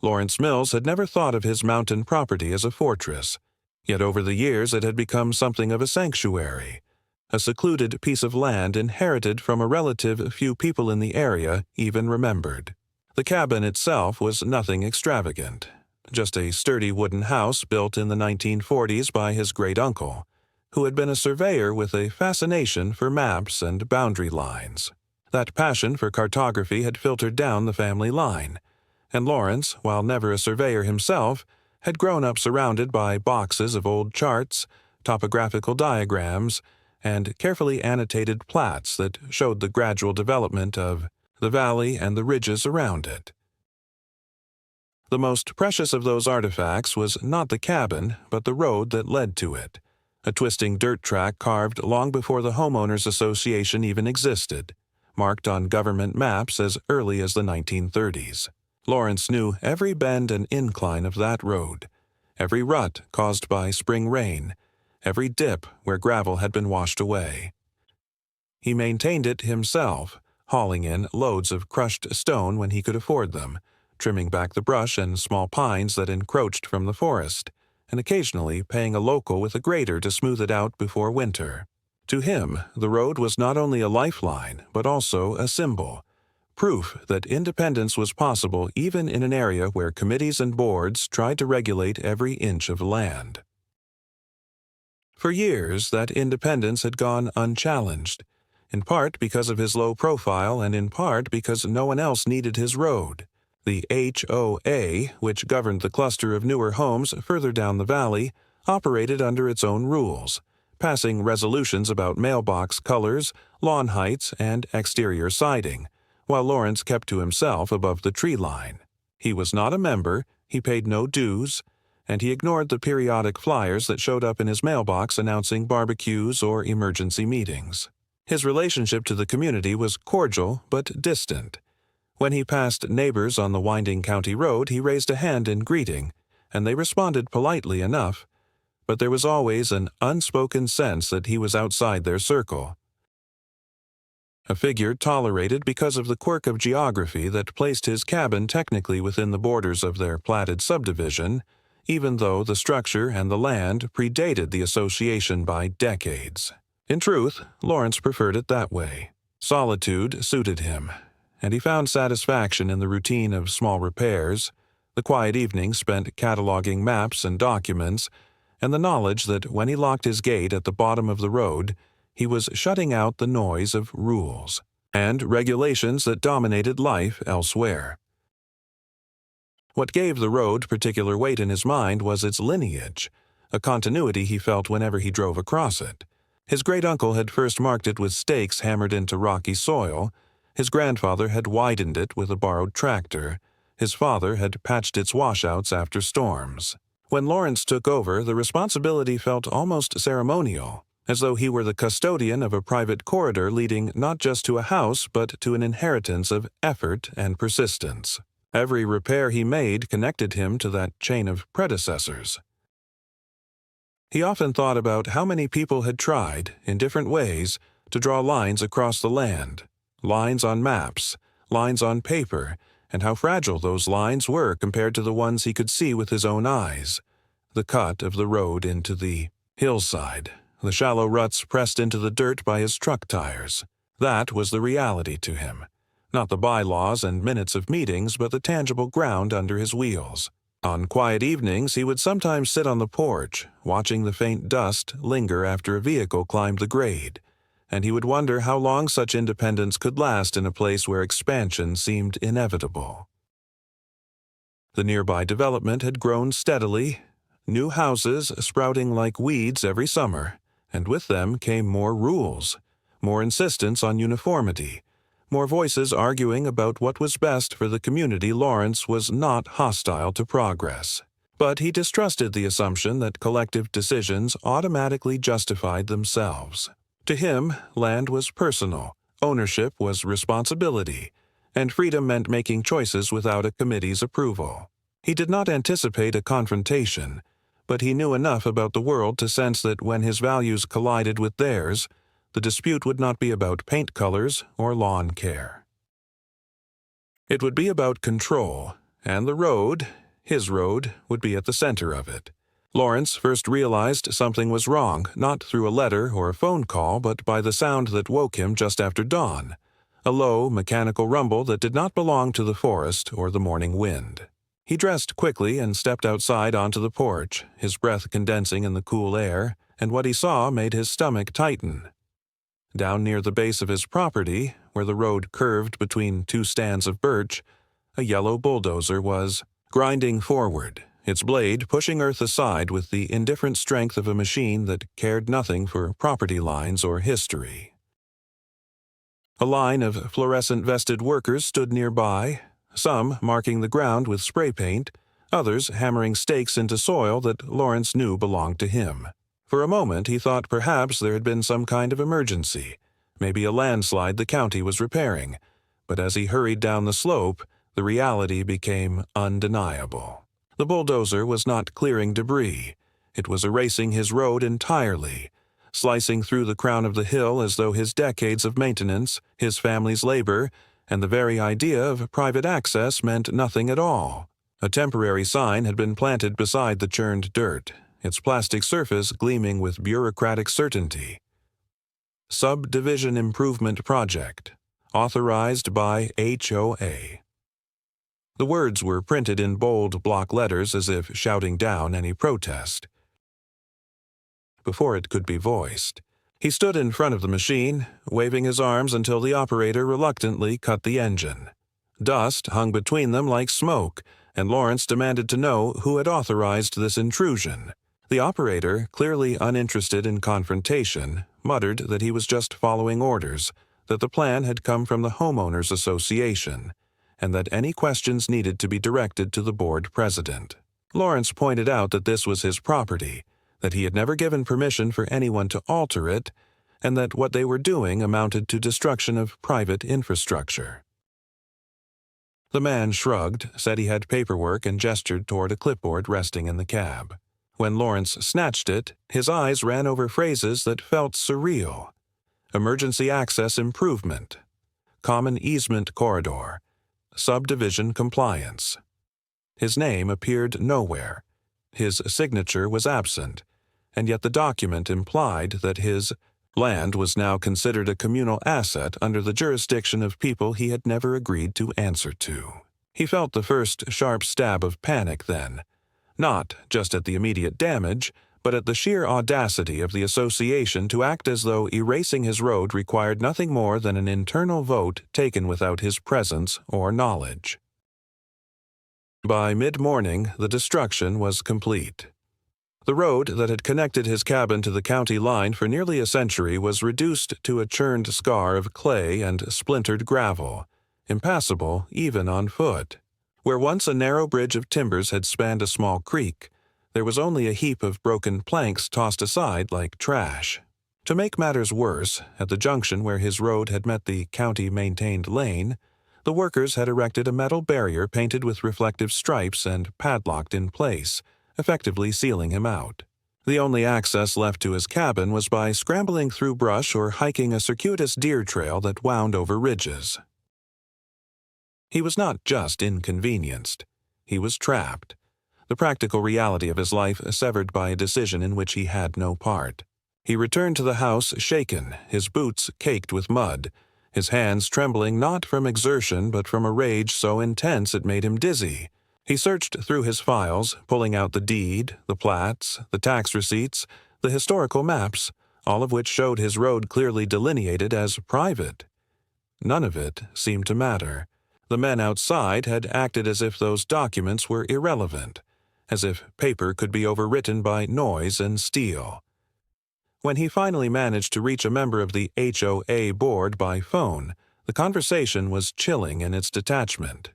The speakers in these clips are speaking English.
Lawrence Mills had never thought of his mountain property as a fortress, yet over the years it had become something of a sanctuary, a secluded piece of land inherited from a relative few people in the area even remembered. The cabin itself was nothing extravagant, just a sturdy wooden house built in the 1940s by his great-uncle, who had been a surveyor with a fascination for maps and boundary lines. That passion for cartography had filtered down the family line, and Lawrence, while never a surveyor himself, had grown up surrounded by boxes of old charts, topographical diagrams, and carefully annotated plats that showed the gradual development of the valley and the ridges around it. The most precious of those artifacts was not the cabin, but the road that led to it, a twisting dirt track carved long before the Homeowners Association even existed, marked on government maps as early as the 1930s. Lawrence knew every bend and incline of that road, every rut caused by spring rain, every dip where gravel had been washed away. He maintained it himself, hauling in loads of crushed stone when he could afford them, trimming back the brush and small pines that encroached from the forest, and occasionally paying a local with a grader to smooth it out before winter. To him, the road was not only a lifeline, but also a symbol, proof that independence was possible even in an area where committees and boards tried to regulate every inch of land. For years, that independence had gone unchallenged, in part because of his low profile and in part because no one else needed his road. The HOA, which governed the cluster of newer homes further down the valley, operated under its own rules, passing resolutions about mailbox colors, lawn heights, and exterior siding, while Lawrence kept to himself above the tree line. He was not a member, he paid no dues, and he ignored the periodic flyers that showed up in his mailbox announcing barbecues or emergency meetings. His relationship to the community was cordial but distant. When he passed neighbors on the winding county road, he raised a hand in greeting, and they responded politely enough, but there was always an unspoken sense that he was outside their circle. A figure tolerated because of the quirk of geography that placed his cabin technically within the borders of their platted subdivision, even though the structure and the land predated the association by decades. In truth, Lawrence preferred it that way. Solitude suited him, and he found satisfaction in the routine of small repairs, the quiet evenings spent cataloging maps and documents, and the knowledge that when he locked his gate at the bottom of the road, he was shutting out the noise of rules and regulations that dominated life elsewhere. What gave the road particular weight in his mind was its lineage, a continuity he felt whenever he drove across it. His great-uncle had first marked it with stakes hammered into rocky soil, his grandfather had widened it with a borrowed tractor, his father had patched its washouts after storms. When Lawrence took over, the responsibility felt almost ceremonial, as though he were the custodian of a private corridor leading not just to a house but to an inheritance of effort and persistence. Every repair he made connected him to that chain of predecessors. He often thought about how many people had tried, in different ways, to draw lines across the land, lines on maps, lines on paper, and how fragile those lines were compared to the ones he could see with his own eyes, the cut of the road into the hillside, the shallow ruts pressed into the dirt by his truck tires. That was the reality to him, not the bylaws and minutes of meetings, but the tangible ground under his wheels. On quiet evenings, he would sometimes sit on the porch, watching the faint dust linger after a vehicle climbed the grade, and he would wonder how long such independence could last in a place where expansion seemed inevitable. The nearby development had grown steadily, new houses sprouting like weeds every summer, and with them came more rules, more insistence on uniformity, more voices arguing about what was best for the community. Lawrence was not hostile to progress, but he distrusted the assumption that collective decisions automatically justified themselves. To him, land was personal, ownership was responsibility, and freedom meant making choices without a committee's approval. He did not anticipate a confrontation, but he knew enough about the world to sense that when his values collided with theirs, the dispute would not be about paint colors or lawn care. It would be about control, And the road, his road, would be at the center of it. Lawrence first realized something was wrong, not through a letter or a phone call, but by the sound that woke him just after dawn, a low, mechanical rumble that did not belong to the forest or the morning wind. He dressed quickly and stepped outside onto the porch, his breath condensing in the cool air, and what he saw made his stomach tighten. Down near the base of his property, where the road curved between two stands of birch, a yellow bulldozer was grinding forward, its blade pushing earth aside with the indifferent strength of a machine that cared nothing for property lines or history. A line of fluorescent-vested workers stood nearby, some marking the ground with spray paint, others hammering stakes into soil that Lawrence knew belonged to him. For a moment he thought perhaps there had been some kind of emergency, maybe a landslide the county was repairing, but as he hurried down the slope, the reality became undeniable. The bulldozer was not clearing debris. It was erasing his road entirely, slicing through the crown of the hill as though his decades of maintenance, his family's labor, and the very idea of private access meant nothing at all. A temporary sign had been planted beside the churned dirt, its plastic surface gleaming with bureaucratic certainty. Subdivision Improvement Project, authorized by HOA. The words were printed in bold block letters as if shouting down any protest. Before it could be voiced, he stood in front of the machine, waving his arms until the operator reluctantly cut the engine. Dust hung between them like smoke, and Lawrence demanded to know who had authorized this intrusion. The operator, clearly uninterested in confrontation, muttered that he was just following orders, that the plan had come from the homeowners association, and that any questions needed to be directed to the board president. Lawrence pointed out that this was his property, that he had never given permission for anyone to alter it, and that what they were doing amounted to destruction of private infrastructure. The man shrugged, said he had paperwork, and gestured toward a clipboard resting in the cab. When Lawrence snatched it, his eyes ran over phrases that felt surreal. Emergency access improvement, common easement corridor, subdivision compliance. His name appeared nowhere. His signature was absent, and yet the document implied that his land was now considered a communal asset under the jurisdiction of people he had never agreed to answer to. He felt the first sharp stab of panic then, not just at the immediate damage, but at the sheer audacity of the association to act as though erasing his road required nothing more than an internal vote taken without his presence or knowledge. By mid-morning, the destruction was complete. The road that had connected his cabin to the county line for nearly a century was reduced to a churned scar of clay and splintered gravel, impassable even on foot. Where once a narrow bridge of timbers had spanned a small creek, there was only a heap of broken planks tossed aside like trash. To make matters worse, at the junction where his road had met the county-maintained lane, the workers had erected a metal barrier painted with reflective stripes and padlocked in place, effectively sealing him out. The only access left to his cabin was by scrambling through brush or hiking a circuitous deer trail that wound over ridges. He was not just inconvenienced. He was trapped, the practical reality of his life severed by a decision in which he had no part. He returned to the house shaken, his boots caked with mud, his hands trembling not from exertion but from a rage so intense it made him dizzy. He searched through his files, pulling out the deed, the plats, the tax receipts, the historical maps, all of which showed his road clearly delineated as private. None of it seemed to matter. The men outside had acted as if those documents were irrelevant, as if paper could be overwritten by noise and steel. When he finally managed to reach a member of the HOA board by phone, the conversation was chilling in its detachment.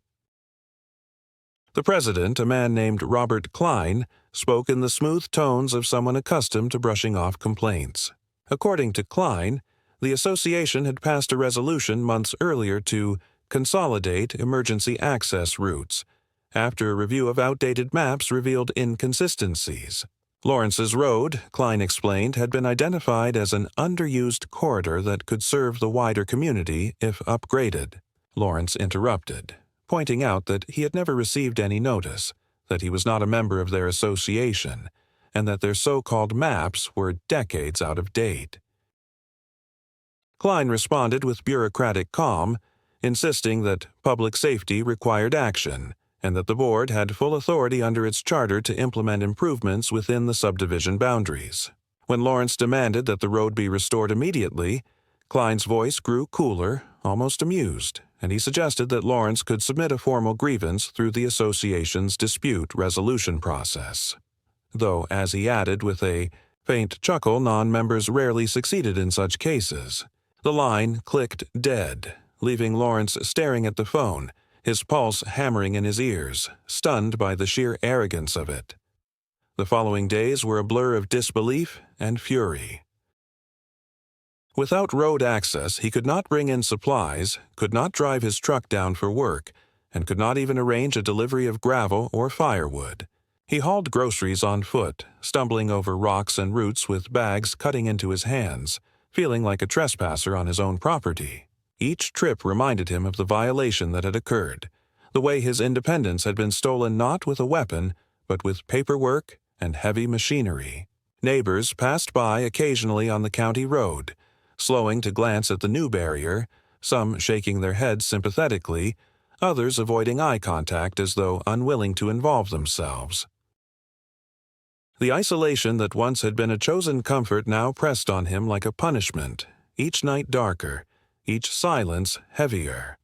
The president, a man named Robert Klein, spoke in the smooth tones of someone accustomed to brushing off complaints. According to Klein, the association had passed a resolution months earlier to consolidate emergency access routes, after a review of outdated maps revealed inconsistencies. Lawrence's road, Klein explained, had been identified as an underused corridor that could serve the wider community if upgraded. Lawrence interrupted. pointing out that he had never received any notice, that he was not a member of their association, and that their so-called maps were decades out of date. Klein responded with bureaucratic calm, insisting that public safety required action, and that the board had full authority under its charter to implement improvements within the subdivision boundaries. When Lawrence demanded that the road be restored immediately, Klein's voice grew cooler, almost amused, and he suggested that Lawrence could submit a formal grievance through the association's dispute resolution process. Though, as he added with a faint chuckle, non-members rarely succeeded in such cases. The line clicked dead, leaving Lawrence staring at the phone, his pulse hammering in his ears, stunned by the sheer arrogance of it. The following days were a blur of disbelief and fury. Without road access, he could not bring in supplies, could not drive his truck down for work, and could not even arrange a delivery of gravel or firewood. He hauled groceries on foot, stumbling over rocks and roots with bags cutting into his hands, feeling like a trespasser on his own property. Each trip reminded him of the violation that had occurred, the way his independence had been stolen not with a weapon, but with paperwork and heavy machinery. Neighbors passed by occasionally on the county road, slowing to glance at the new barrier, some shaking their heads sympathetically, others avoiding eye contact as though unwilling to involve themselves. The isolation that once had been a chosen comfort now pressed on him like a punishment, each night darker, each silence heavier.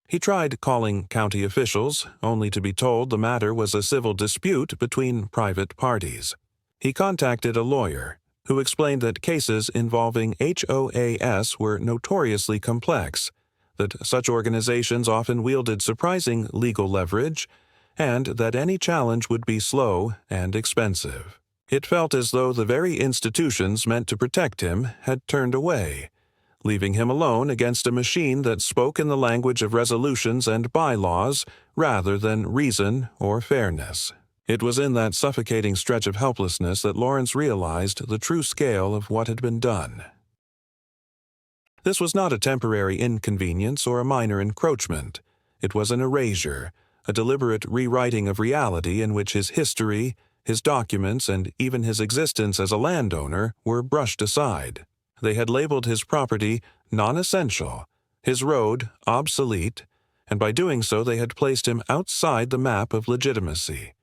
He tried calling county officials, only to be told the matter was a civil dispute between private parties. He contacted a lawyer, who explained that cases involving HOAs were notoriously complex, that such organizations often wielded surprising legal leverage, and that any challenge would be slow and expensive. It felt as though the very institutions meant to protect him had turned away, leaving him alone against a machine that spoke in the language of resolutions and bylaws rather than reason or fairness. It was in that suffocating stretch of helplessness that Lawrence realized the true scale of what had been done. This was not a temporary inconvenience or a minor encroachment. It was an erasure, a deliberate rewriting of reality in which his history, his documents, and even his existence as a landowner were brushed aside. They had labeled his property non-essential, his road obsolete, and by doing so they had placed him outside the map of legitimacy.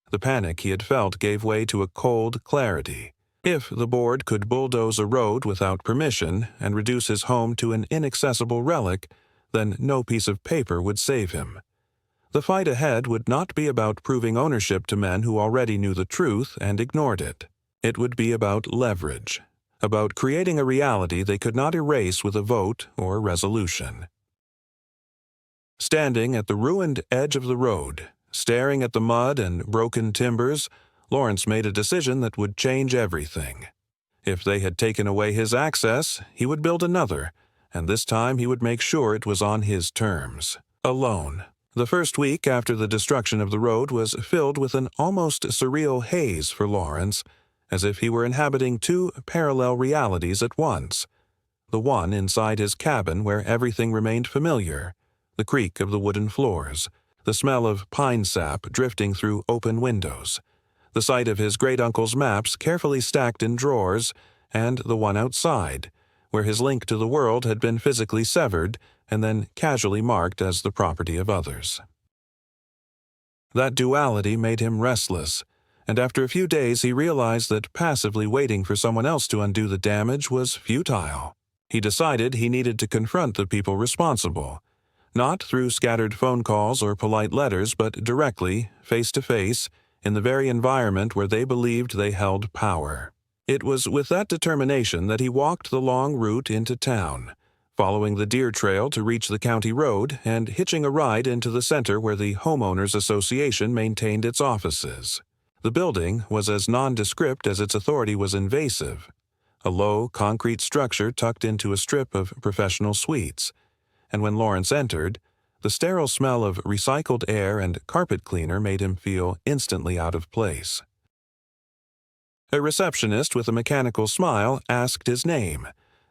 The panic he had felt gave way to a cold clarity. If the board could bulldoze a road without permission and reduce his home to an inaccessible relic, then no piece of paper would save him. The fight ahead would not be about proving ownership to men who already knew the truth and ignored it. It would be about leverage, about creating a reality they could not erase with a vote or resolution. Standing at the ruined edge of the road, staring at the mud and broken timbers, Lawrence made a decision that would change everything. If they had taken away his access, he would build another, and this time he would make sure it was on his terms. Alone. The first week after the destruction of the road was filled with an almost surreal haze for Lawrence, as if he were inhabiting two parallel realities at once. The one inside his cabin where everything remained familiar, the creak of the wooden floors, the smell of pine sap drifting through open windows, the sight of his great-uncle's maps carefully stacked in drawers, and the one outside, where his link to the world had been physically severed and then casually marked as the property of others. That duality made him restless, and after a few days he realized that passively waiting for someone else to undo the damage was futile. He decided he needed to confront the people responsible, not through scattered phone calls or polite letters, but directly, face-to-face, in the very environment where they believed they held power. It was with that determination that he walked the long route into town, following the deer trail to reach the county road and hitching a ride into the center where the Homeowners Association maintained its offices. The building was as nondescript as its authority was invasive, a low, concrete structure tucked into a strip of professional suites, and when Lawrence entered, the sterile smell of recycled air and carpet cleaner made him feel instantly out of place. A receptionist with a mechanical smile asked his name,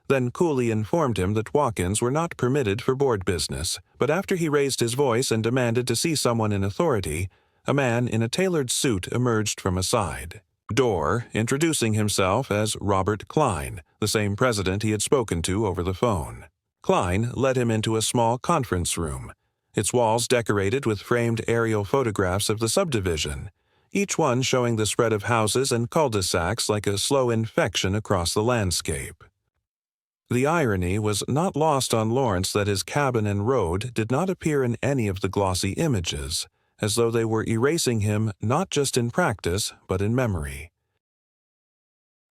then coolly informed him that walk-ins were not permitted for board business. But after he raised his voice and demanded to see someone in authority, a man in a tailored suit emerged from a side door, introducing himself as Robert Klein, the same president he had spoken to over the phone. Klein led him into a small conference room, its walls decorated with framed aerial photographs of the subdivision, each one showing the spread of houses and cul-de-sacs like a slow infection across the landscape. The irony was not lost on Lawrence that his cabin and road did not appear in any of the glossy images, as though they were erasing him not just in practice, but in memory.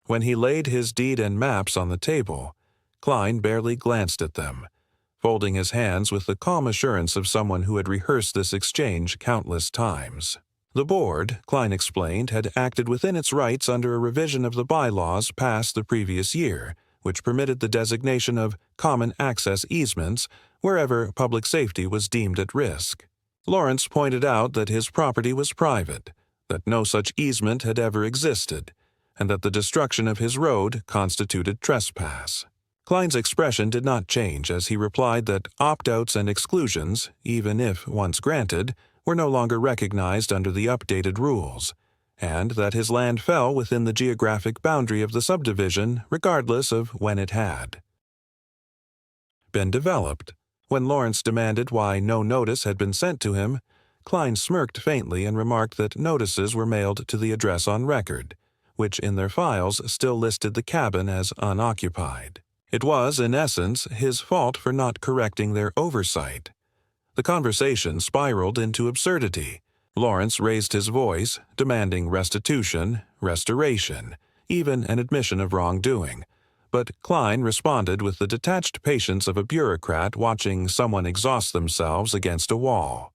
When he laid his deed and maps on the table, Klein barely glanced at them, folding his hands with the calm assurance of someone who had rehearsed this exchange countless times. The board, Klein explained, had acted within its rights under a revision of the bylaws passed the previous year, which permitted the designation of common access easements wherever public safety was deemed at risk. Lawrence pointed out that his property was private, that no such easement had ever existed, and that the destruction of his road constituted trespass. Klein's expression did not change as he replied that opt-outs and exclusions, even if once granted, were no longer recognized under the updated rules, and that his land fell within the geographic boundary of the subdivision regardless of when it had been developed. When Lawrence demanded why no notice had been sent to him, Klein smirked faintly and remarked that notices were mailed to the address on record, which in their files still listed the cabin as unoccupied. It was, in essence, his fault for not correcting their oversight. The conversation spiraled into absurdity. Lawrence raised his voice, demanding restitution, restoration, even an admission of wrongdoing. But Klein responded with the detached patience of a bureaucrat watching someone exhaust themselves against a wall.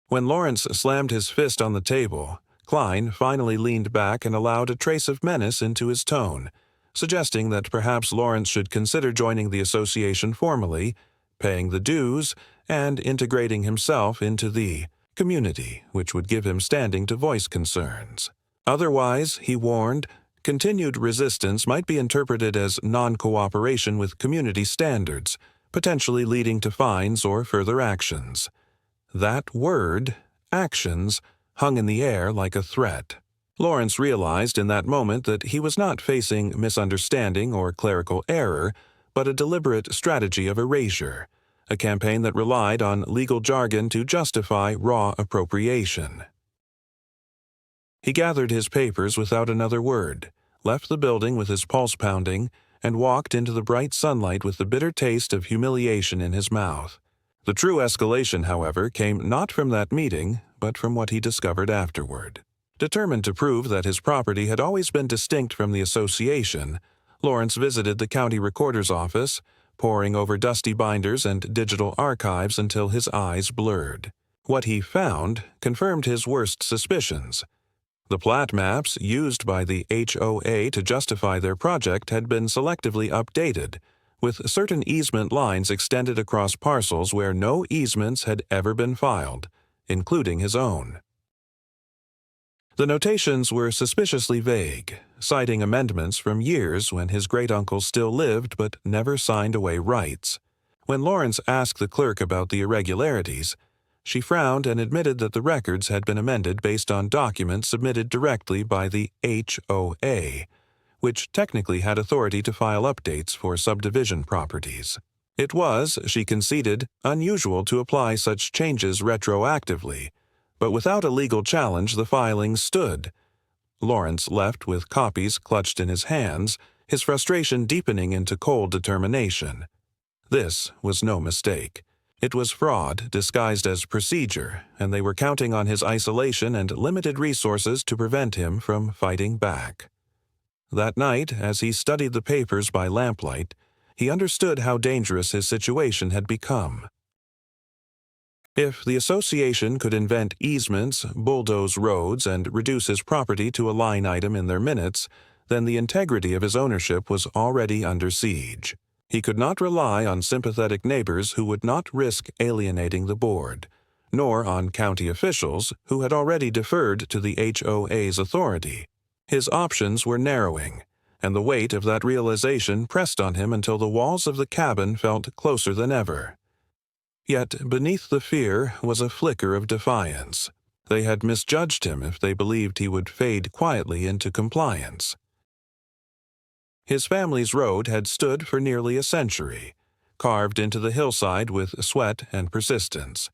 When Lawrence slammed his fist on the table, Klein finally leaned back and allowed a trace of menace into his tone, suggesting that perhaps Lawrence should consider joining the association formally, paying the dues, and integrating himself into the community, which would give him standing to voice concerns. Otherwise, he warned, continued resistance might be interpreted as non-cooperation with community standards, potentially leading to fines or further actions. That word, actions, hung in the air like a threat. Lawrence realized in that moment that he was not facing misunderstanding or clerical error, but a deliberate strategy of erasure, a campaign that relied on legal jargon to justify raw appropriation. He gathered his papers without another word, left the building with his pulse pounding, and walked into the bright sunlight with the bitter taste of humiliation in his mouth. The true escalation, however, came not from that meeting, but from what he discovered afterward. Determined to prove that his property had always been distinct from the association, Lawrence visited the county recorder's office, poring over dusty binders and digital archives until his eyes blurred. What he found confirmed his worst suspicions. The plat maps used by the HOA to justify their project had been selectively updated, with certain easement lines extended across parcels where no easements had ever been filed, including his own. The notations were suspiciously vague, citing amendments from years when his great-uncle still lived but never signed away rights. When Lawrence asked the clerk about the irregularities, she frowned and admitted that the records had been amended based on documents submitted directly by the HOA, which technically had authority to file updates for subdivision properties. It was, she conceded, unusual to apply such changes retroactively, but without a legal challenge the filings stood. Lawrence left with copies clutched in his hands, his frustration deepening into cold determination. This was no mistake. It was fraud disguised as procedure, and they were counting on his isolation and limited resources to prevent him from fighting back. That night, as he studied the papers by lamplight, he understood how dangerous his situation had become. If the association could invent easements, bulldoze roads, and reduce his property to a line item in their minutes, then the integrity of his ownership was already under siege. He could not rely on sympathetic neighbors who would not risk alienating the board, nor on county officials who had already deferred to the HOA's authority. His options were narrowing: and the weight of that realization pressed on him until the walls of the cabin felt closer than ever. Yet beneath the fear was a flicker of defiance. They had misjudged him if they believed he would fade quietly into compliance. His family's road had stood for nearly a century, carved into the hillside with sweat and persistence,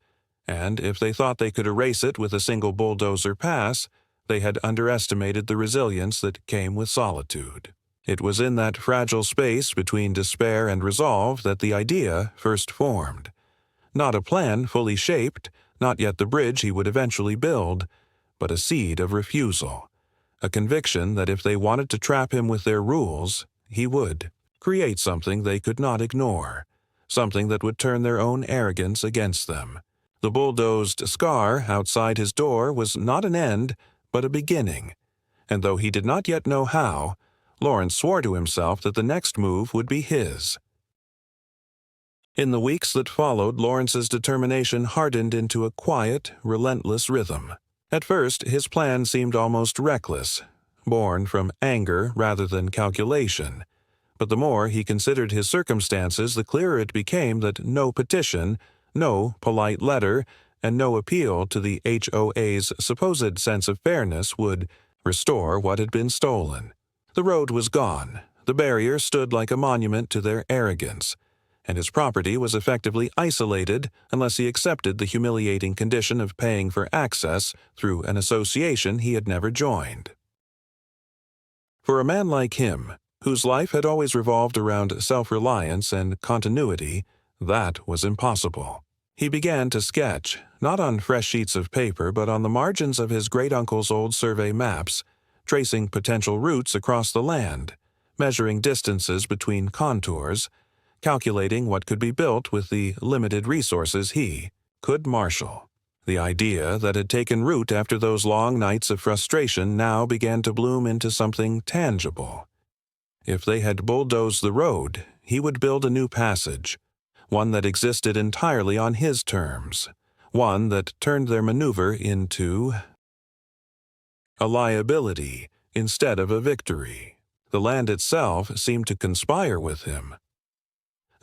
and if they thought they could erase it with a single bulldozer pass, they had underestimated the resilience that came with solitude. It was in that fragile space between despair and resolve that the idea first formed. Not a plan fully shaped, not yet the bridge he would eventually build, but a seed of refusal, a conviction that if they wanted to trap him with their rules, he would create something they could not ignore, something that would turn their own arrogance against them. The bulldozed scar outside his door was not an end, but a beginning, and though he did not yet know how, Lawrence swore to himself that the next move would be his. In the weeks that followed, Lawrence's determination hardened into a quiet, relentless rhythm. At first, his plan seemed almost reckless, born from anger rather than calculation. But the more he considered his circumstances, the clearer it became that no petition, no polite letter, and no appeal to the HOA's supposed sense of fairness would restore what had been stolen. The road was gone. The barrier stood like a monument to their arrogance, and his property was effectively isolated unless he accepted the humiliating condition of paying for access through an association he had never joined. For a man like him, whose life had always revolved around self-reliance and continuity, that was impossible. He began to sketch, not on fresh sheets of paper but on the margins of his great-uncle's old survey maps, tracing potential routes across the land, measuring distances between contours, calculating what could be built with the limited resources he could marshal. The idea that had taken root after those long nights of frustration now began to bloom into something tangible. If they had bulldozed the road, he would build a new passage, one that existed entirely on his terms, one that turned their maneuver into a liability instead of a victory. The land itself seemed to conspire with him.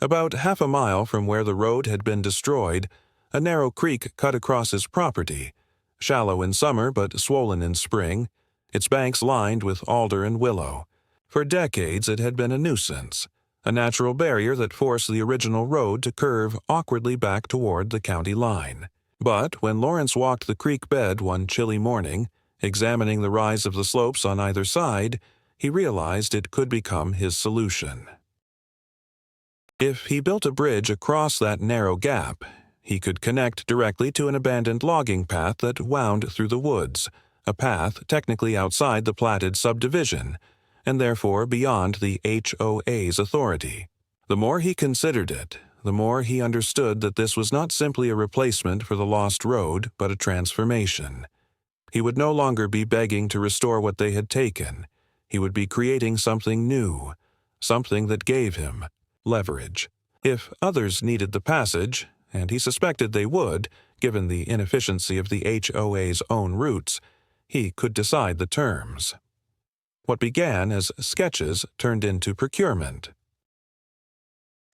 About half a mile from where the road had been destroyed, a narrow creek cut across his property, shallow in summer but swollen in spring, its banks lined with alder and willow. For decades it had been a nuisance, a natural barrier that forced the original road to curve awkwardly back toward the county line. But when Lawrence walked the creek bed one chilly morning, examining the rise of the slopes on either side, he realized it could become his solution. If he built a bridge across that narrow gap, he could connect directly to an abandoned logging path that wound through the woods, a path technically outside the platted subdivision, and therefore beyond the HOA's authority. The more he considered it, the more he understood that this was not simply a replacement for the lost road, but a transformation. He would no longer be begging to restore what they had taken. He would be creating something new, something that gave him leverage. If others needed the passage, and he suspected they would, given the inefficiency of the HOA's own routes, he could decide the terms. What began as sketches turned into procurement.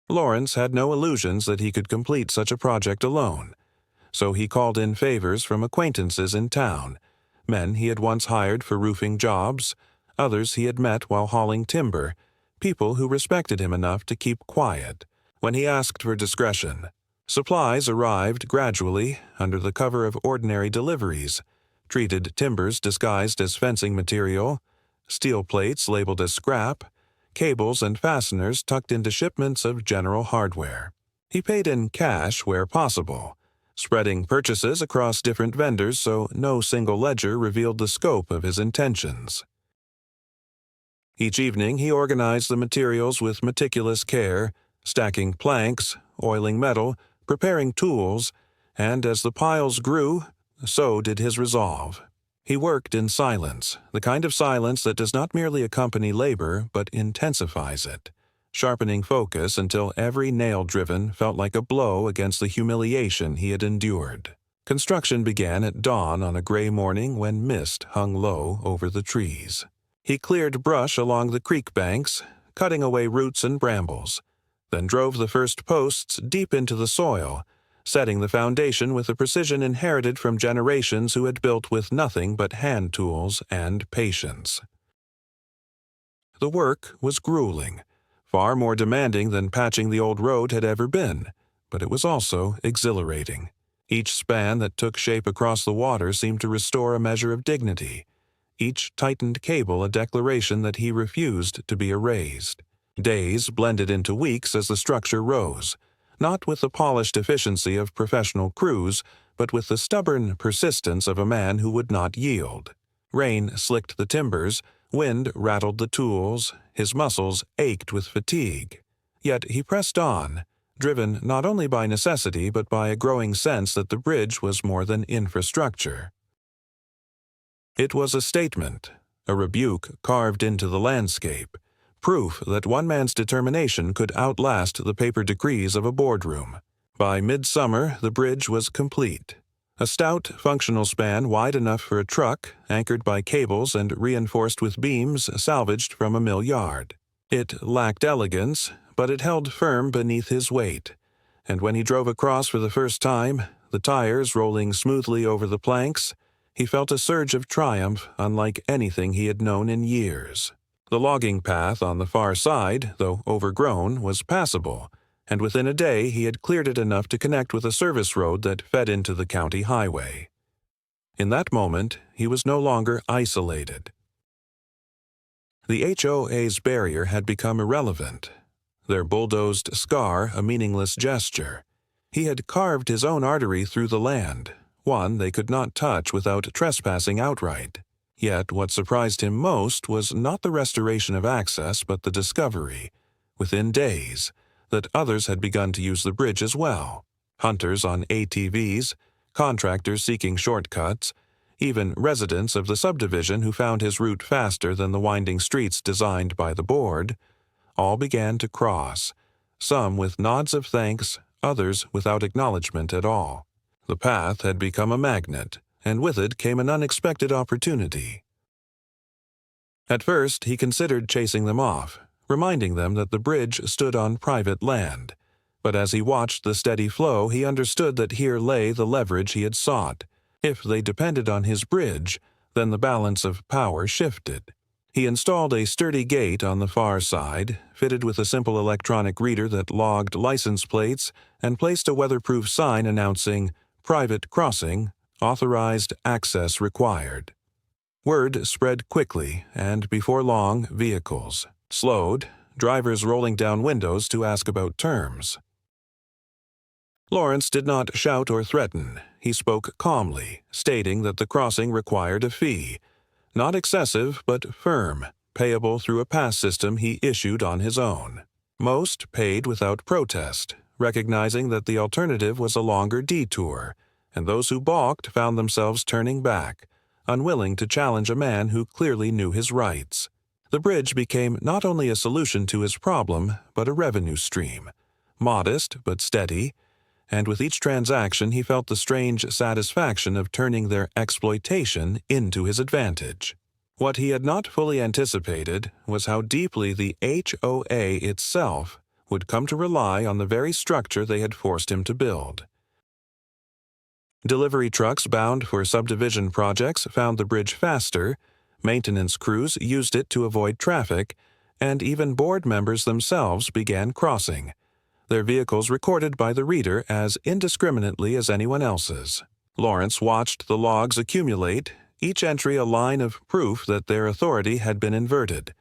Lawrence had no illusions that he could complete such a project alone, so he called in favors from acquaintances in town, men he had once hired for roofing jobs, others he had met while hauling timber, people who respected him enough to keep quiet when he asked for discretion. Supplies arrived gradually under the cover of ordinary deliveries, treated timbers disguised as fencing material, steel plates labeled as scrap, cables and fasteners tucked into shipments of general hardware. He paid in cash where possible, spreading purchases across different vendors so no single ledger revealed the scope of his intentions. Each evening he organized the materials with meticulous care, stacking planks, oiling metal, preparing tools, and as the piles grew, so did his resolve. He worked in silence, the kind of silence that does not merely accompany labor but intensifies it, sharpening focus until every nail driven felt like a blow against the humiliation he had endured. Construction began at dawn on a gray morning when mist hung low over the trees. He cleared brush along the creek banks, cutting away roots and brambles, then drove the first posts deep into the soil, setting the foundation with a precision inherited from generations who had built with nothing but hand tools and patience. The work was grueling, far more demanding than patching the old road had ever been, but it was also exhilarating. Each span that took shape across the water seemed to restore a measure of dignity, each tightened cable a declaration that he refused to be erased. Days blended into weeks as the structure rose, not with the polished efficiency of professional crews, but with the stubborn persistence of a man who would not yield. Rain slicked the timbers, wind rattled the tools, his muscles ached with fatigue. Yet he pressed on, driven not only by necessity but by a growing sense that the bridge was more than infrastructure. It was a statement, a rebuke carved into the landscape, proof that one man's determination could outlast the paper decrees of a boardroom. By midsummer, the bridge was complete. A stout, functional span wide enough for a truck, anchored by cables and reinforced with beams salvaged from a mill yard. It lacked elegance, but it held firm beneath his weight, and when he drove across for the first time, the tires rolling smoothly over the planks, he felt a surge of triumph unlike anything he had known in years. The logging path on the far side, though overgrown, was passable, and within a day he had cleared it enough to connect with a service road that fed into the county highway. In that moment, he was no longer isolated. The HOA's barrier had become irrelevant, their bulldozed scar a meaningless gesture. He had carved his own artery through the land, one they could not touch without trespassing outright. Yet what surprised him most was not the restoration of access but the discovery, within days, that others had begun to use the bridge as well. Hunters on ATVs, contractors seeking shortcuts, even residents of the subdivision who found his route faster than the winding streets designed by the board, all began to cross, some with nods of thanks, others without acknowledgement at all. The path had become a magnet, and with it came an unexpected opportunity. At first, he considered chasing them off, reminding them that the bridge stood on private land. But as he watched the steady flow, he understood that here lay the leverage he had sought. If they depended on his bridge, then the balance of power shifted. He installed a sturdy gate on the far side, fitted with a simple electronic reader that logged license plates, and placed a weatherproof sign announcing, "Private crossing, authorized access required." Word spread quickly, and before long, vehicles slowed, drivers rolling down windows to ask about terms. Lawrence did not shout or threaten. He spoke calmly, stating that the crossing required a fee, not excessive but firm, payable through a pass system he issued on his own. Most paid without protest, recognizing that the alternative was a longer detour, and those who balked found themselves turning back, unwilling to challenge a man who clearly knew his rights. The bridge became not only a solution to his problem, but a revenue stream, modest but steady, and with each transaction he felt the strange satisfaction of turning their exploitation into his advantage. What he had not fully anticipated was how deeply the HOA itself would come to rely on the very structure they had forced him to build. Delivery trucks bound for subdivision projects found the bridge faster, maintenance crews used it to avoid traffic, and even board members themselves began crossing, their vehicles recorded by the reader as indiscriminately as anyone else's. Lawrence watched the logs accumulate, each entry a line of proof that their authority had been inverted.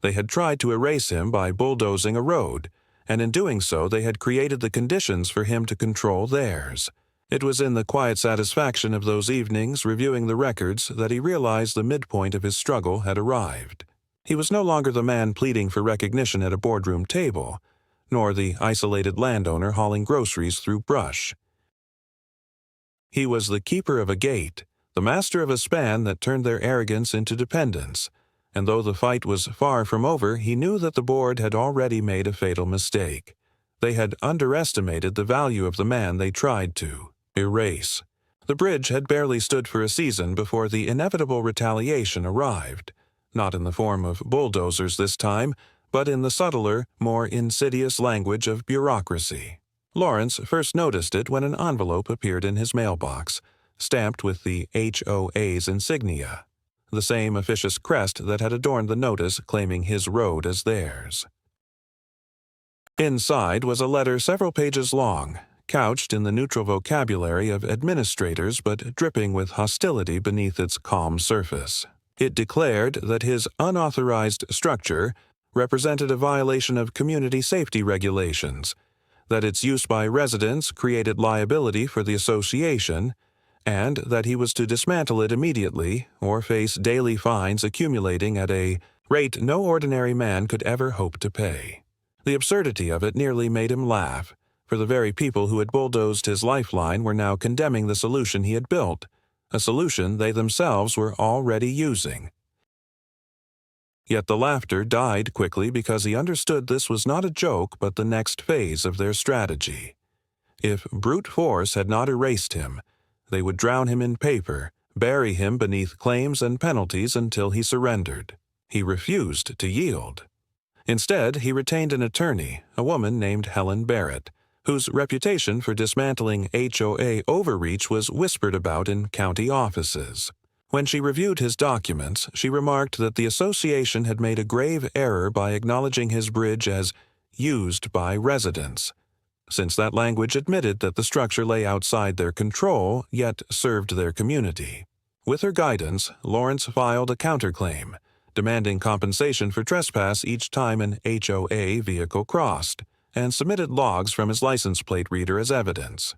They had tried to erase him by bulldozing a road, and in doing so they had created the conditions for him to control theirs. It was in the quiet satisfaction of those evenings reviewing the records that he realized the midpoint of his struggle had arrived. He was no longer the man pleading for recognition at a boardroom table, nor the isolated landowner hauling groceries through brush. He was the keeper of a gate, the master of a span that turned their arrogance into dependence, and though the fight was far from over, he knew that the board had already made a fatal mistake. They had underestimated the value of the man they tried to erase. The bridge had barely stood for a season before the inevitable retaliation arrived. not in the form of bulldozers this time, but in the subtler, more insidious language of bureaucracy. Lawrence first noticed it when an envelope appeared in his mailbox, stamped with the HOA's insignia, the same officious crest that had adorned the notice claiming his road as theirs. Inside was a letter several pages long, couched in the neutral vocabulary of administrators but dripping with hostility beneath its calm surface. It declared that his unauthorized structure represented a violation of community safety regulations, that its use by residents created liability for the association, and that he was to dismantle it immediately or face daily fines accumulating at a rate no ordinary man could ever hope to pay. The absurdity of it nearly made him laugh, for the very people who had bulldozed his lifeline were now condemning the solution he had built, a solution they themselves were already using. Yet the laughter died quickly because he understood this was not a joke but the next phase of their strategy. If brute force had not erased him, they would drown him in paper, bury him beneath claims and penalties until he surrendered. He refused to yield. Instead, he retained an attorney, a woman named Helen Barrett, whose reputation for dismantling HOA overreach was whispered about in county offices. When she reviewed his documents, she remarked that the association had made a grave error by acknowledging his bridge as used by residents, since that language admitted that the structure lay outside their control, yet served their community. With her guidance, Lawrence filed a counterclaim, demanding compensation for trespass each time an HOA vehicle crossed, and submitted logs from his license plate reader as evidence.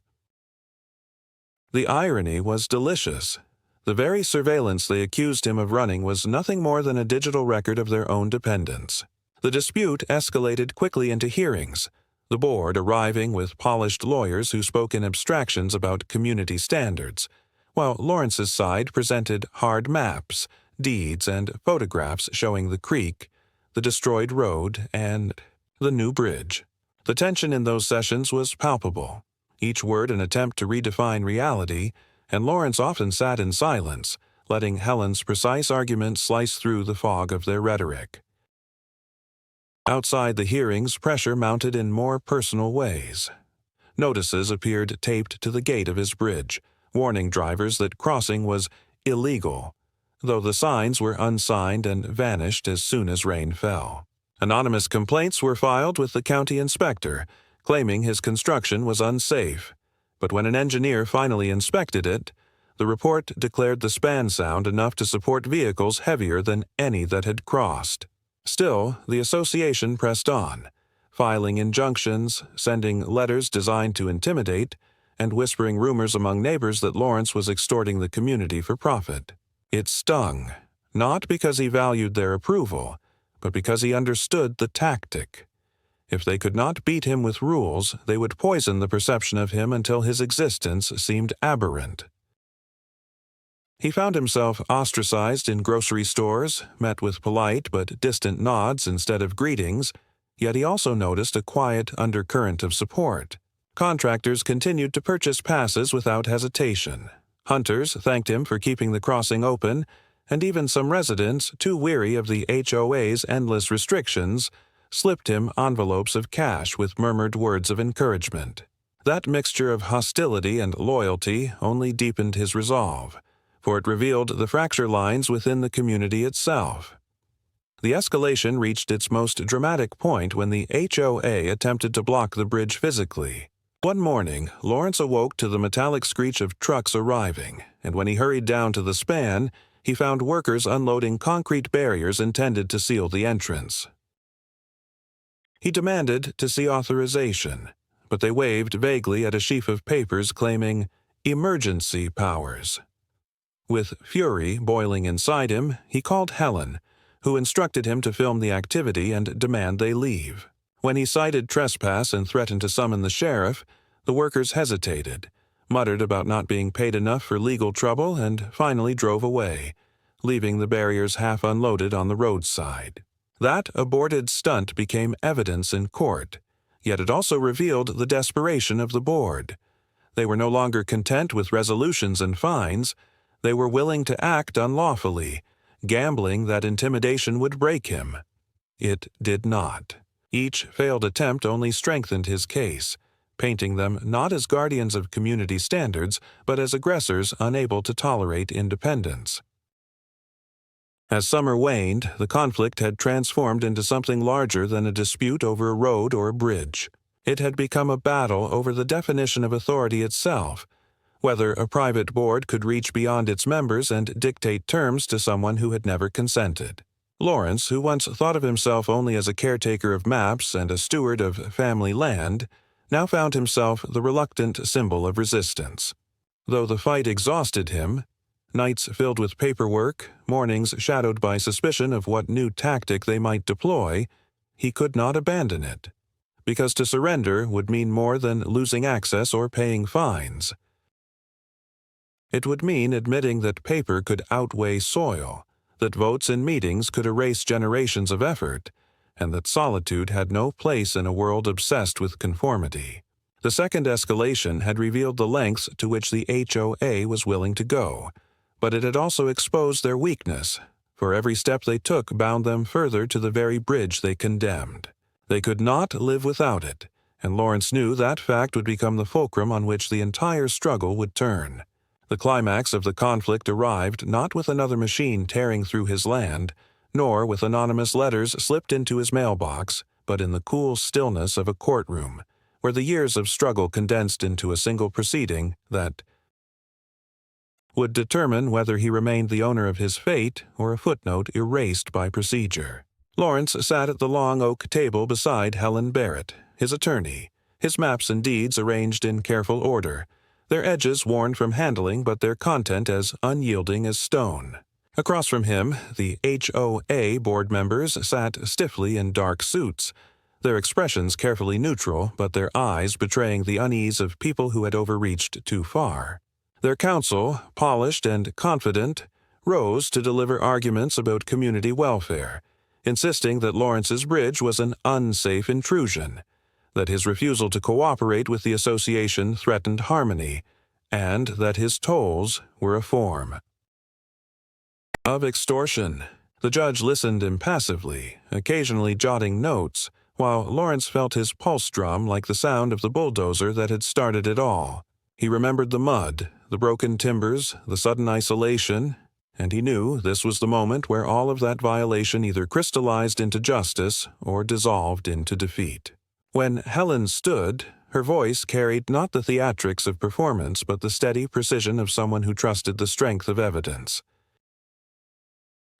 The irony was delicious. The very surveillance they accused him of running was nothing more than a digital record of their own dependence. The dispute escalated quickly into hearings, the board arriving with polished lawyers who spoke in abstractions about community standards, while Lawrence's side presented hard maps, deeds, and photographs showing the creek, the destroyed road, and the new bridge. The tension in those sessions was palpable, each word an attempt to redefine reality, and Lawrence often sat in silence, letting Helen's precise argument slice through the fog of their rhetoric. Outside the hearings, pressure mounted in more personal ways. Notices appeared taped to the gate of his bridge, warning drivers that crossing was illegal, though the signs were unsigned and vanished as soon as rain fell. Anonymous complaints were filed with the county inspector, claiming his construction was unsafe, but when an engineer finally inspected it, the report declared the span sound enough to support vehicles heavier than any that had crossed. Still, the association pressed on, filing injunctions, sending letters designed to intimidate, and whispering rumors among neighbors that Lawrence was extorting the community for profit. It stung, not because he valued their approval, but because he understood the tactic. If they could not beat him with rules, they would poison the perception of him until his existence seemed aberrant. He found himself ostracized in grocery stores, met with polite but distant nods instead of greetings, yet he also noticed a quiet undercurrent of support. Contractors continued to purchase passes without hesitation. Hunters thanked him for keeping the crossing open, and even some residents, too weary of the HOA's endless restrictions, slipped him envelopes of cash with murmured words of encouragement. That mixture of hostility and loyalty only deepened his resolve, for it revealed the fracture lines within the community itself. The escalation reached its most dramatic point when the HOA attempted to block the bridge physically. One morning, Lawrence awoke to the metallic screech of trucks arriving, and when he hurried down to the span, he found workers unloading concrete barriers intended to seal the entrance. He demanded to see authorization, but they waved vaguely at a sheaf of papers claiming emergency powers. With fury boiling inside him, he called Helen, who instructed him to film the activity and demand they leave. When he cited trespass and threatened to summon the sheriff, the workers hesitated, muttered about not being paid enough for legal trouble, and finally drove away, leaving the barriers half unloaded on the roadside. That aborted stunt became evidence in court, yet it also revealed the desperation of the board. They were no longer content with resolutions and fines. They were willing to act unlawfully, gambling that intimidation would break him. It did not. Each failed attempt only strengthened his case, painting them not as guardians of community standards, but as aggressors unable to tolerate independence. As summer waned, the conflict had transformed into something larger than a dispute over a road or a bridge. It had become a battle over the definition of authority itself, whether a private board could reach beyond its members and dictate terms to someone who had never consented. Lawrence, who once thought of himself only as a caretaker of maps and a steward of family land, now found himself the reluctant symbol of resistance. Though the fight exhausted him, nights filled with paperwork, mornings shadowed by suspicion of what new tactic they might deploy, he could not abandon it, because to surrender would mean more than losing access or paying fines. It would mean admitting that paper could outweigh soil, that votes in meetings could erase generations of effort, and that solitude had no place in a world obsessed with conformity. The second escalation had revealed the lengths to which the HOA was willing to go, but it had also exposed their weakness, for every step they took bound them further to the very bridge they condemned. They could not live without it, and Lawrence knew that fact would become the fulcrum on which the entire struggle would turn. The climax of the conflict arrived not with another machine tearing through his land, nor with anonymous letters slipped into his mailbox, but in the cool stillness of a courtroom, where the years of struggle condensed into a single proceeding that would determine whether he remained the owner of his fate or a footnote erased by procedure. Lawrence sat at the long oak table beside Helen Barrett, his attorney, his maps and deeds arranged in careful order, their edges worn from handling but their content as unyielding as stone. Across from him, the HOA board members sat stiffly in dark suits, their expressions carefully neutral but their eyes betraying the unease of people who had overreached too far. Their counsel, polished and confident, rose to deliver arguments about community welfare, insisting that Lawrence's bridge was an unsafe intrusion, that his refusal to cooperate with the association threatened harmony, and that his tolls were a form of extortion. The judge listened impassively, occasionally jotting notes, while Lawrence felt his pulse drum like the sound of the bulldozer that had started it all. He remembered the mud, the broken timbers, the sudden isolation, and he knew this was the moment where all of that violation either crystallized into justice or dissolved into defeat. When Helen stood, her voice carried not the theatrics of performance but the steady precision of someone who trusted the strength of evidence.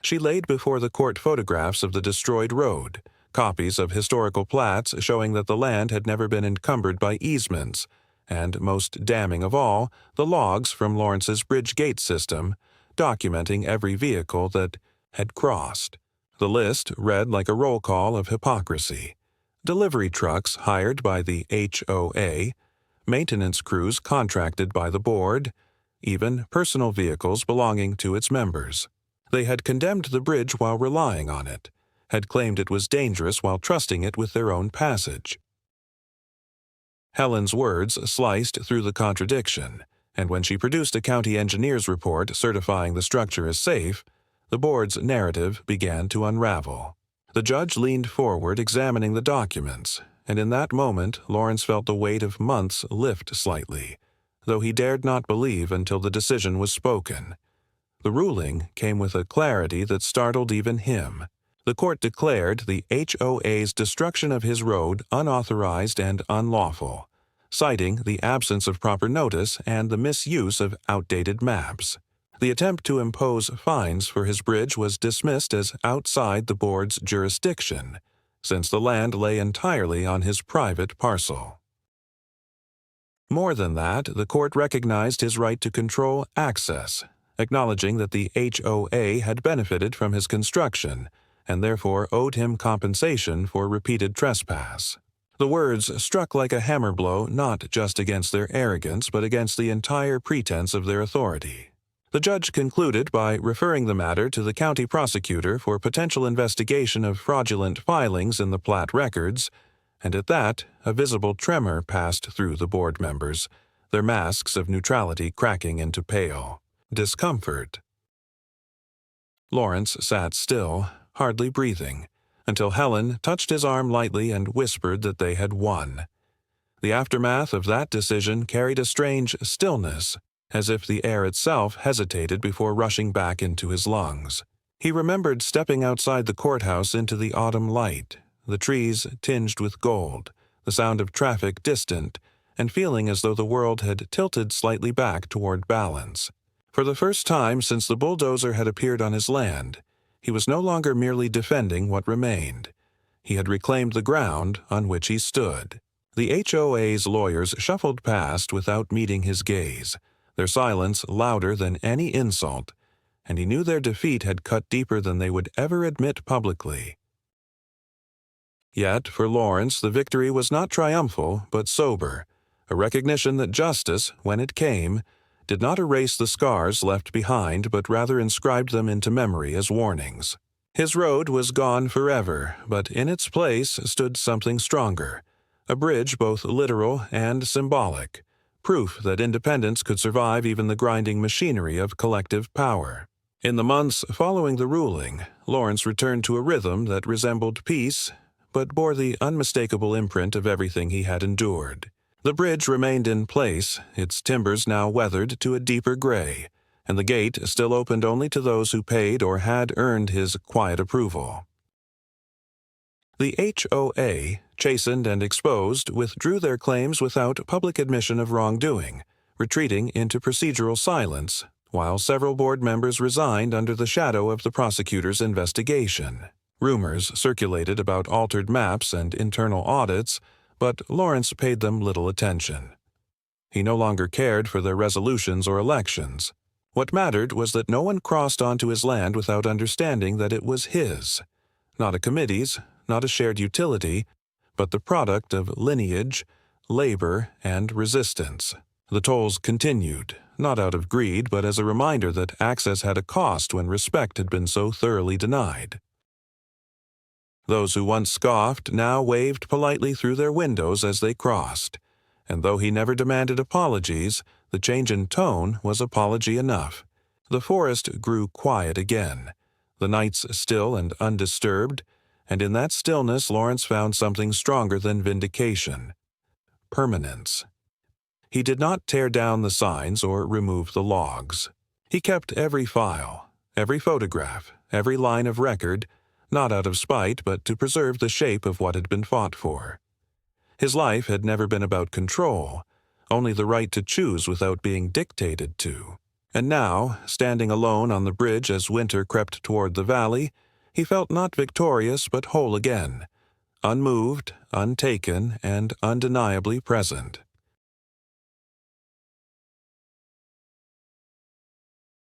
She laid before the court photographs of the destroyed road, copies of historical plats showing that the land had never been encumbered by easements, and, most damning of all, the logs from Lawrence's bridge gate system, documenting every vehicle that had crossed. The list read like a roll call of hypocrisy. Delivery trucks hired by the HOA, maintenance crews contracted by the board, even personal vehicles belonging to its members. They had condemned the bridge while relying on it, had claimed it was dangerous while trusting it with their own passage. Helen's words sliced through the contradiction, and when she produced a county engineer's report certifying the structure as safe, the board's narrative began to unravel. The judge leaned forward examining the documents, and in that moment Lawrence felt the weight of months lift slightly, though he dared not believe until the decision was spoken. The ruling came with a clarity that startled even him. The court declared the HOA's destruction of his road unauthorized and unlawful, citing the absence of proper notice and the misuse of outdated maps. The attempt to impose fines for his bridge was dismissed as outside the board's jurisdiction, since the land lay entirely on his private parcel. More than that, the court recognized his right to control access, acknowledging that the HOA had benefited from his construction and therefore owed him compensation for repeated trespass. The words struck like a hammer blow not just against their arrogance but against the entire pretense of their authority. The judge concluded by referring the matter to the county prosecutor for potential investigation of fraudulent filings in the plat records, and at that, a visible tremor passed through the board members, their masks of neutrality cracking into pale discomfort. Lawrence sat still, hardly breathing, until Helen touched his arm lightly and whispered that they had won. The aftermath of that decision carried a strange stillness, as if the air itself hesitated before rushing back into his lungs. He remembered stepping outside the courthouse into the autumn light, the trees tinged with gold, the sound of traffic distant, and feeling as though the world had tilted slightly back toward balance. For the first time since the bulldozer had appeared on his land, he was no longer merely defending what remained. He had reclaimed the ground on which he stood. The HOA's lawyers shuffled past without meeting his gaze, their silence louder than any insult, and he knew their defeat had cut deeper than they would ever admit publicly. Yet, for Lawrence, the victory was not triumphal, but sober, a recognition that justice, when it came, did not erase the scars left behind, but rather inscribed them into memory as warnings. His road was gone forever, but in its place stood something stronger, a bridge both literal and symbolic, proof that independence could survive even the grinding machinery of collective power. In the months following the ruling, Lawrence returned to a rhythm that resembled peace, but bore the unmistakable imprint of everything he had endured. The bridge remained in place, its timbers now weathered to a deeper gray, and the gate still opened only to those who paid or had earned his quiet approval. The HOA, chastened and exposed, withdrew their claims without public admission of wrongdoing, retreating into procedural silence, while several board members resigned under the shadow of the prosecutor's investigation. Rumors circulated about altered maps and internal audits, but Lawrence paid them little attention. He no longer cared for their resolutions or elections. What mattered was that no one crossed onto his land without understanding that it was his, not a committee's, not a shared utility, but the product of lineage, labor, and resistance. The tolls continued, not out of greed, but as a reminder that access had a cost when respect had been so thoroughly denied. Those who once scoffed now waved politely through their windows as they crossed, and though he never demanded apologies, the change in tone was apology enough. The forest grew quiet again, the nights still and undisturbed, and in that stillness Lawrence found something stronger than vindication: permanence. He did not tear down the signs or remove the logs. He kept every file, every photograph, every line of record, not out of spite, but to preserve the shape of what had been fought for. His life had never been about control, only the right to choose without being dictated to. And now, standing alone on the bridge as winter crept toward the valley, he felt not victorious but whole again, unmoved, untaken, and undeniably present.